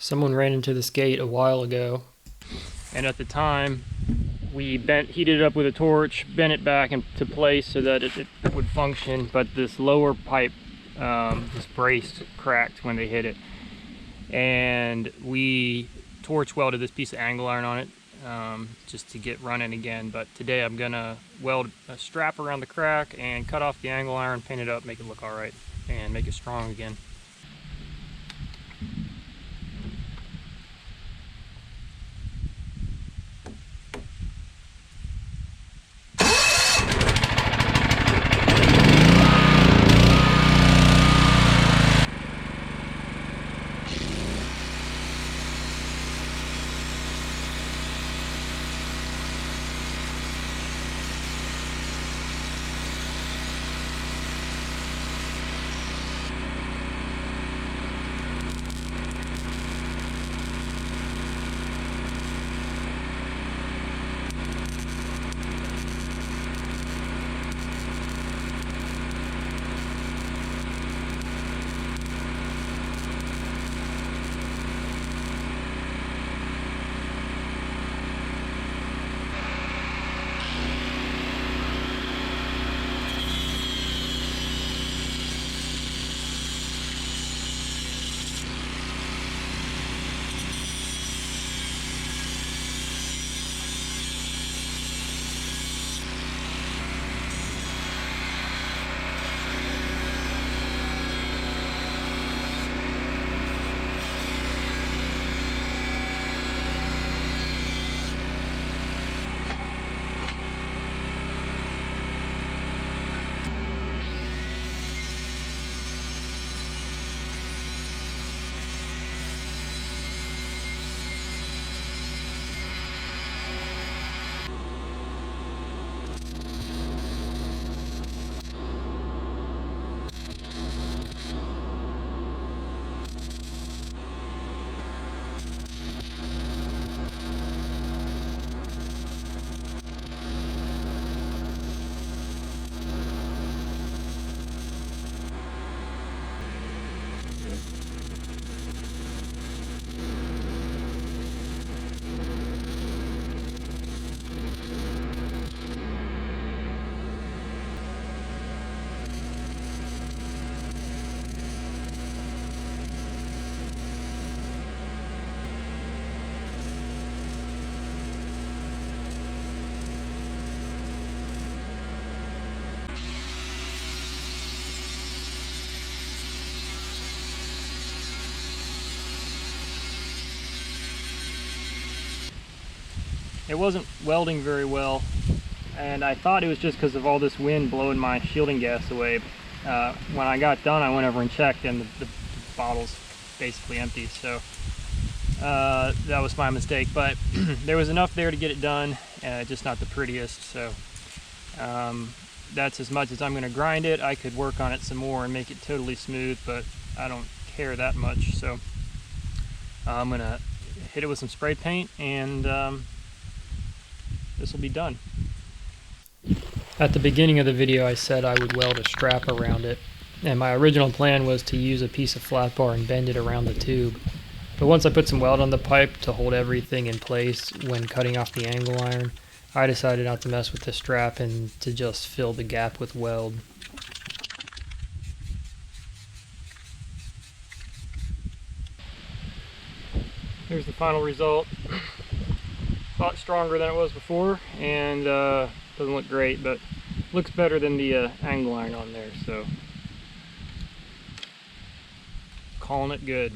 Someone ran into this gate a while ago, and at the time we heated it up with a torch, bent it back into place so that it would function, but this lower pipe, this brace cracked when they hit it, and we torch welded this piece of angle iron on it just to get running again. But today I'm gonna weld a strap around the crack and cut off the angle iron, paint it up, make it look all right, and make it strong again. It wasn't welding very well, and I thought it was just because of all this wind blowing my shielding gas away. When I got done, I went over and checked, and the bottle's basically empty, so that was my mistake. But there was enough there to get it done, just not the prettiest, so that's as much as I'm going to grind it. I could work on it some more and make it totally smooth, but I don't care that much, so I'm going to hit it with some spray paint, and this will be done. At the beginning of the video I said I would weld a strap around it, and my original plan was to use a piece of flat bar and bend it around the tube. But once I put some weld on the pipe to hold everything in place when cutting off the angle iron, I decided not to mess with the strap and to just fill the gap with weld. Here's the final result. A lot stronger than it was before, and doesn't look great, but looks better than the angle iron on there, so calling it good.